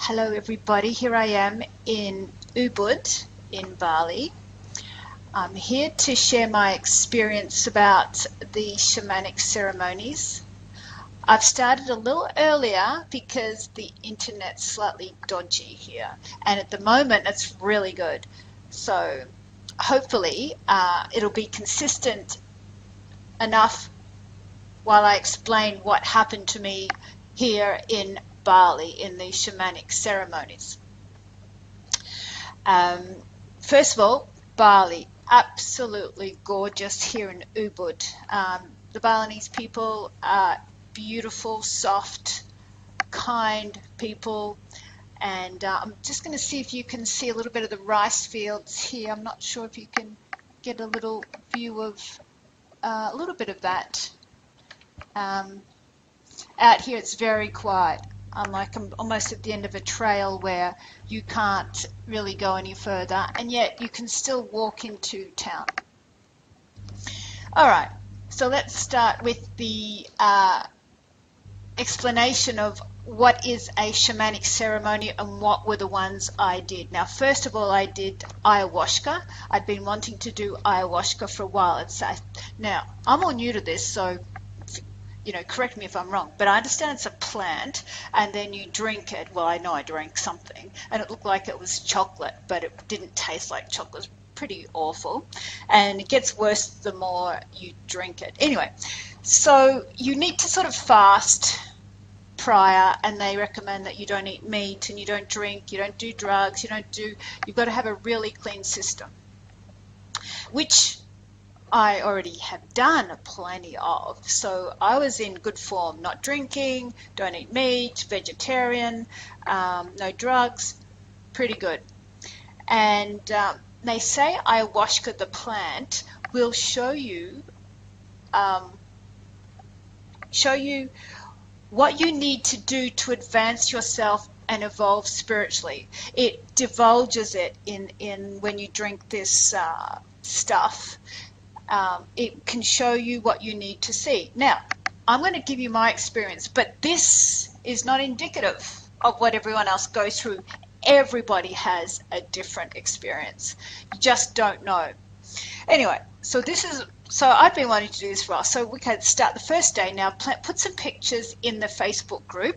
Hello everybody, here I am in Ubud in Bali. I'm here to share my experience about the shamanic ceremonies. I've started a little earlier because the internet's slightly dodgy here, and at the moment it's really good. So hopefully it'll be consistent enough while I explain what happened to me here in Bali in the shamanic ceremonies. First of all, Bali, absolutely gorgeous here in Ubud. The Balinese people are beautiful, soft, kind people, and I'm just going to see if you can see a little bit of the rice fields here. I'm not sure if you can get a little view of a little bit of that. Out here it's very quiet, unlike I'm almost at the end of a trail where you can't really go any further, and yet you can still walk into town. All right, so let's start with the explanation of what is a shamanic ceremony and what were the ones I did. Now, first of all, I did ayahuasca. I'd been wanting to do ayahuasca for a while. Now, I'm all new to this, so correct me if I'm wrong, but I understand it's a plant, and then you drink it. Well, I know I drank something, and it looked like it was chocolate, but it didn't taste like chocolate. It was pretty awful, and it gets worse the more you drink it. Anyway, so you need to sort of fast prior, and they recommend that you don't eat meat, and you don't drink, you don't do drugs, you've got to have a really clean system, which I already have done plenty of. So I was in good form, not drinking, don't eat meat, vegetarian, no drugs, pretty good. And they say ayahuasca, the plant, will show you what you need to do to advance yourself and evolve spiritually. It divulges it in when you drink this stuff. It can show you what you need to see. Now, I'm going to give you my experience, but this is not indicative of what everyone else goes through. Everybody has a different experience. You just don't know. Anyway, so I've been wanting to do this for a while. So we can start the first day. Now, put some pictures in the Facebook group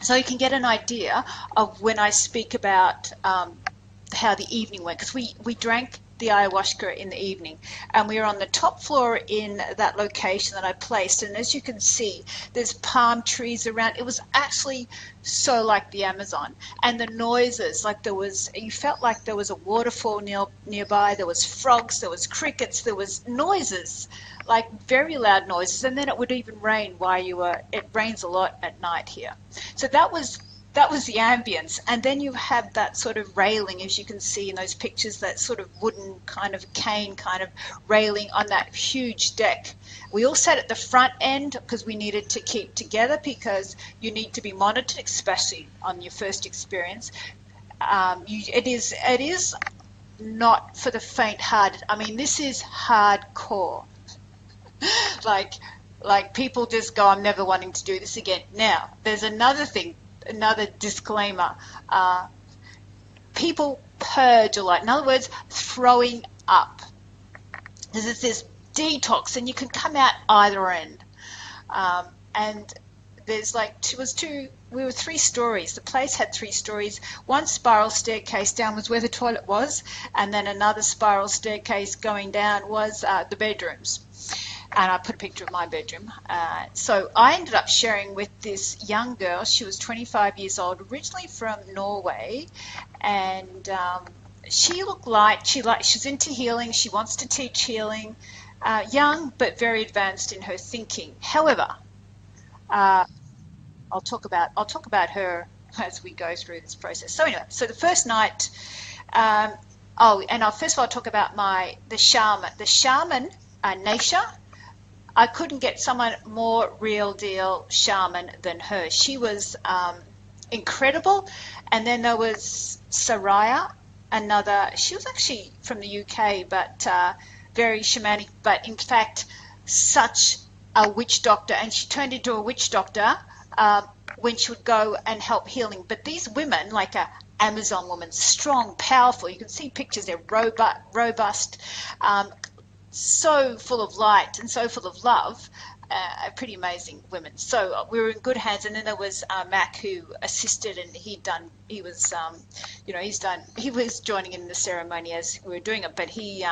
so you can get an idea of when I speak about how the evening went, because we drank the ayahuasca in the evening, and we were on the top floor in that location that I placed, and as you can see, there's palm trees around. It was actually so like the Amazon, and the noises, like you felt like there was a waterfall nearby, there was frogs, there was crickets, there was noises, like very loud noises, and then it would even rain it rains a lot at night here. So that was the ambience, and then you have that sort of railing, as you can see in those pictures, that sort of wooden kind of cane kind of railing on that huge deck. We all sat at the front end because we needed to keep together, because you need to be monitored, especially on your first experience. It is not for the faint-hearted. I mean, this is hardcore. like people just go, I'm never wanting to do this again. Now, there's another thing. Another disclaimer, people purge a lot. In other words, throwing up. There's this detox, and you can come out either end. And there's we were 3 stories. The place had 3 stories. One spiral staircase down was where the toilet was, and then another spiral staircase going down was the bedrooms. And I put a picture of my bedroom. So I ended up sharing with this young girl. She was 25 years old, originally from Norway, and she looked like she's into healing. She wants to teach healing. Young but very advanced in her thinking. However, I'll talk about her as we go through this process. So anyway, so the first night. First of all, I'll talk about the shaman. The shaman, Naisha. I couldn't get someone more real deal shaman than her. She was incredible. And then there was Saraya, she was actually from the UK, but very shamanic, but in fact such a witch doctor, and she turned into a witch doctor when she would go and help healing. But these women, like a Amazon woman, strong, powerful, you can see pictures, they're robust, so full of light and so full of love. Pretty amazing women. So we were in good hands. And then there was Mac, who assisted, and he was joining in the ceremony as we were doing it, but he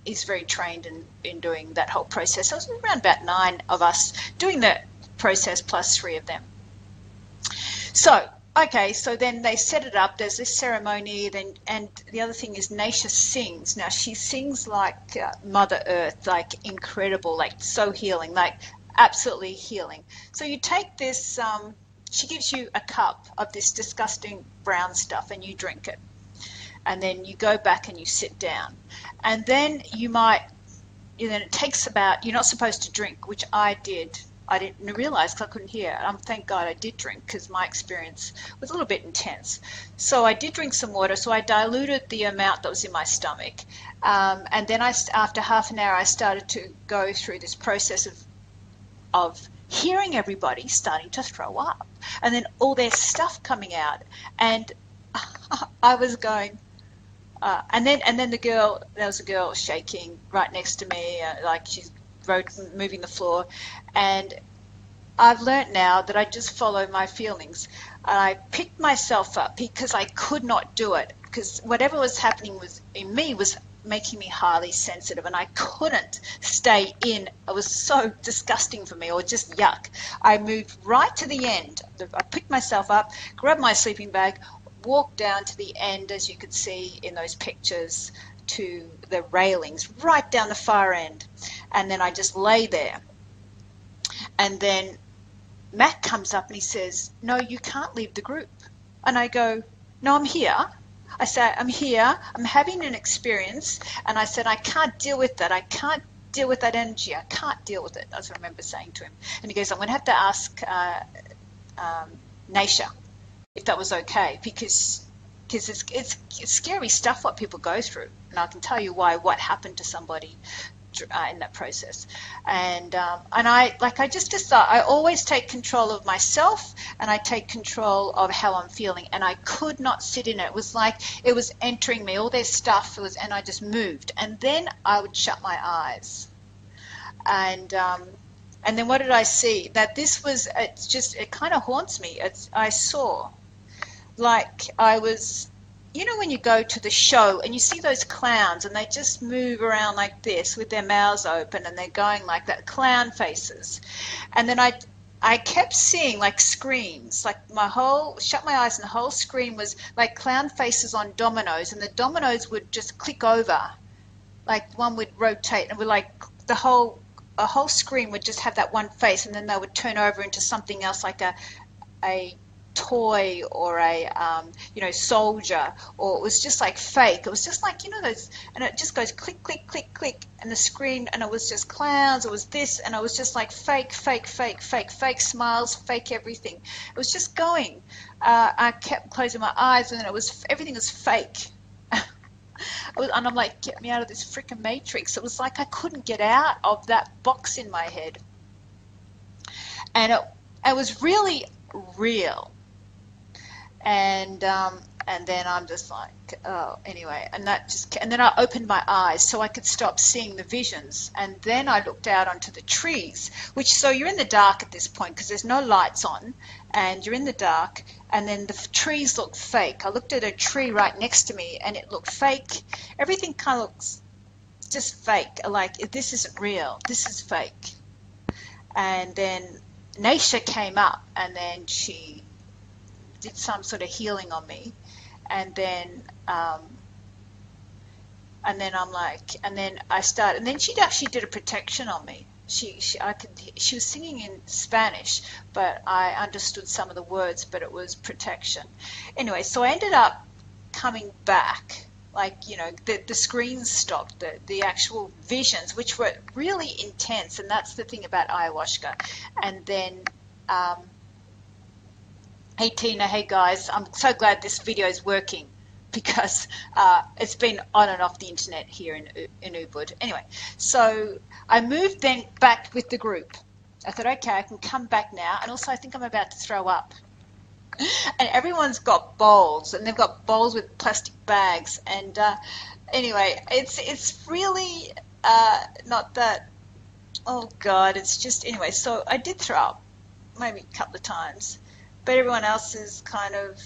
is very trained in doing that whole process. So it was around about 9 of us doing the process plus 3 of them. So okay, so then they set it up. There's this ceremony, and the other thing is Naisha sings. Now she sings like Mother Earth, like incredible, like so healing, like absolutely healing. So you take this, she gives you a cup of this disgusting brown stuff, and you drink it, and then you go back and you sit down, and then it takes about, you're not supposed to drink, which I did. I didn't realize because I couldn't hear. Thank God I did drink, because my experience was a little bit intense. So I did drink some water. So I diluted the amount that was in my stomach. And then after half an hour, I started to go through this process of hearing everybody starting to throw up. And then all their stuff coming out. And I was going... and then there was a girl shaking right next to me, like she's moving the floor. And I've learnt now that I just follow my feelings. And I picked myself up because I could not do it, because whatever was happening in me was making me highly sensitive, and I couldn't stay in. It was so disgusting for me, or just yuck. I moved right to the end. I picked myself up, grabbed my sleeping bag, walked down to the end, as you could see in those pictures, to the railings, right down the far end. And then I just lay there. And then Matt comes up and he says, "No, you can't leave the group." And I go, "No, I'm here." I say, "I'm here. I'm having an experience." And I said, "I can't deal with that. I can't deal with that energy. I can't deal with it." As I remember saying to him. And he goes, "I'm going to have to ask Naisha if that was okay, because it's scary stuff what people go through, and I can tell you what happened to somebody in that process." And I just thought, I always take control of myself, and I take control of how I'm feeling, and I could not sit in it. It was like it was entering me, all their stuff, and I just moved, and then I would shut my eyes, and then what did I see? That this was, it kind of haunts me. I saw, like I was, when you go to the show and you see those clowns and they just move around like this with their mouths open and they're going like that, clown faces. And then I kept seeing like screens, like shut my eyes and the whole screen was like clown faces on dominoes, and the dominoes would just click over, like one would rotate, and we're like a whole screen would just have that one face, and then they would turn over into something else, like a toy or a soldier, or it was just like fake. It was just like those, and it just goes click click click click, and the screen, and it was just clowns, it was this, and it was just like fake smiles, fake everything. It was just going. I kept closing my eyes, and then everything was fake. And I'm like, get me out of this freaking matrix. It was like I couldn't get out of that box in my head, and it was really real. And then I'm just like, oh, anyway, and then I opened my eyes so I could stop seeing the visions, and then I looked out onto the trees, so you're in the dark at this point because there's no lights on, and you're in the dark, and then the trees look fake. I looked at a tree right next to me, and it looked fake. Everything kind of looks just fake, like this isn't real, this is fake. And then Naisha came up, and then she did some sort of healing on me, and then I'm like, and then I started, and then she actually did a protection on me. She was singing in Spanish, but I understood some of the words, but it was protection. Anyway, so I ended up coming back, like the screens stopped, the actual visions, which were really intense, and that's the thing about ayahuasca. And then hey Tina, hey guys, I'm so glad this video is working, because it's been on and off the internet here in Ubud. Anyway, so I moved then back with the group, I thought, okay, I can come back now. And also, I think I'm about to throw up. And everyone's got bowls, and they've got bowls with plastic bags. And anyway, it's really not that. Oh God, it's just anyway. So I did throw up maybe a couple of times, but everyone else is kind of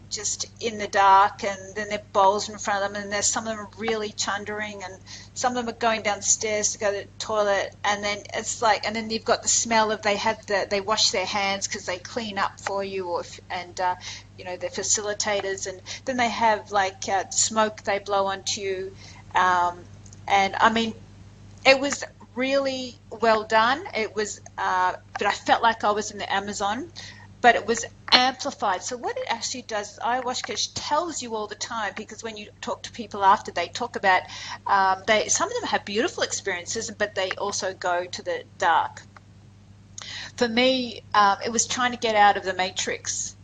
just in the dark, and then there are bowls in front of them, and there's some of them are really chundering, and some of them are going downstairs to go to the toilet, and then it's like, and then you've got the smell of they wash their hands because they clean up for you, they're facilitators, and then they have like smoke they blow onto you, and I mean, it was really well done. It was, but I felt like I was in the Amazon, but it was amplified. So what it actually does, ayahuasca tells you all the time, because when you talk to people after, they talk about, some of them have beautiful experiences, but they also go to the dark. For me, it was trying to get out of the matrix.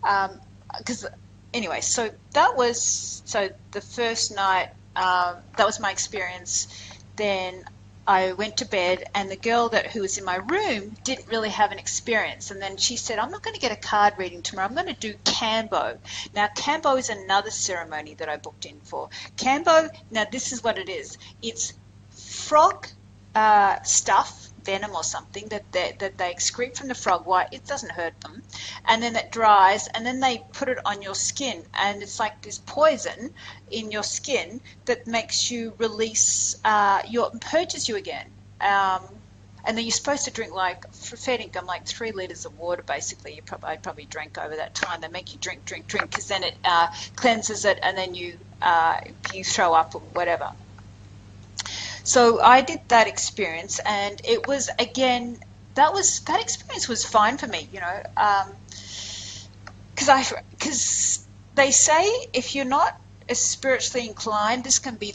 Because anyway, so the first night, that was my experience. Then I went to bed, and the girl who was in my room didn't really have an experience. And then she said, I'm not going to get a card reading tomorrow. I'm going to do Kambo. Now, Kambo is another ceremony that I booked in for. Kambo, now this is what it is. It's frog stuff, venom or something, that they excrete from the frog white. It doesn't hurt them. And then it dries, and then they put it on your skin. And it's like this poison in your skin that makes you release, purges you again. And then you're supposed to drink for fair income, 3 liters of water, basically. I probably drank over that time. They make you drink, because then it cleanses it, and then you throw up or whatever. So I did that experience, and it was, again, that experience was fine for me, because they say if you're not as spiritually inclined, this can be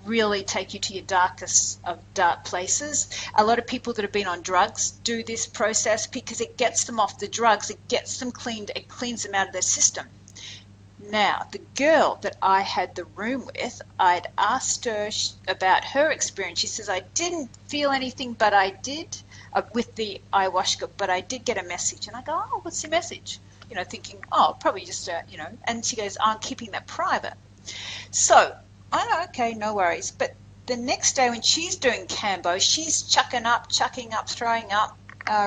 really take you to your darkest of dark places. A lot of people that have been on drugs do this process because it gets them off the drugs, it gets them cleaned, it cleans them out of their system. Now, the girl that I had the room with, I'd asked her about her experience. She says, I didn't feel anything, but I did with the ayahuasca, but I did get a message. And I go, oh, what's your message? Thinking, oh, probably just, and she goes, I'm keeping that private. So I know, okay, no worries. But the next day when she's doing Kambo, she's chucking up, throwing up,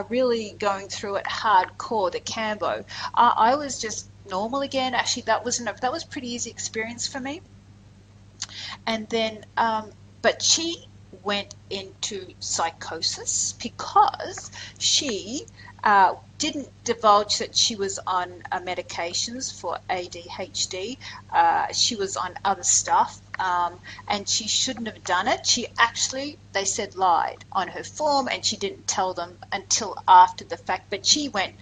really going through it hardcore, the Kambo. I was just normal again. Actually, that was pretty easy experience for me. And then, but she went into psychosis because she didn't divulge that she was on medications for ADHD. She was on other stuff, and she shouldn't have done it. She actually, they said, lied on her form, and she didn't tell them until after the fact. But she went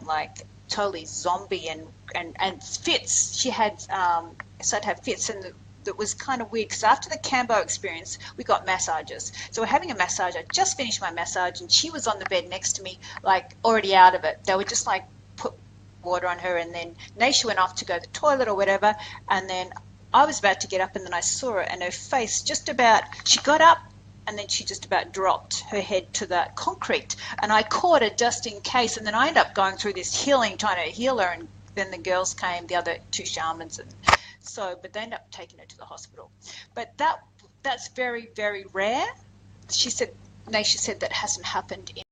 like totally zombie and fits. She had started to have fits, and that was kind of weird because after the Kambo experience, we got massages. So we're having a massage. I just finished my massage, and she was on the bed next to me, already out of it. They were just put water on her, and then Naisha went off to go to the toilet or whatever, and then I was about to get up, and then I saw her, and her face she got up, and then she just about dropped her head to the concrete, and I caught her just in case, and then I ended up going through this healing, trying to heal her, and then the girls came, the other 2 shamans, and but they ended up taking her to the hospital. But that's very, very rare. Naisha said that hasn't happened in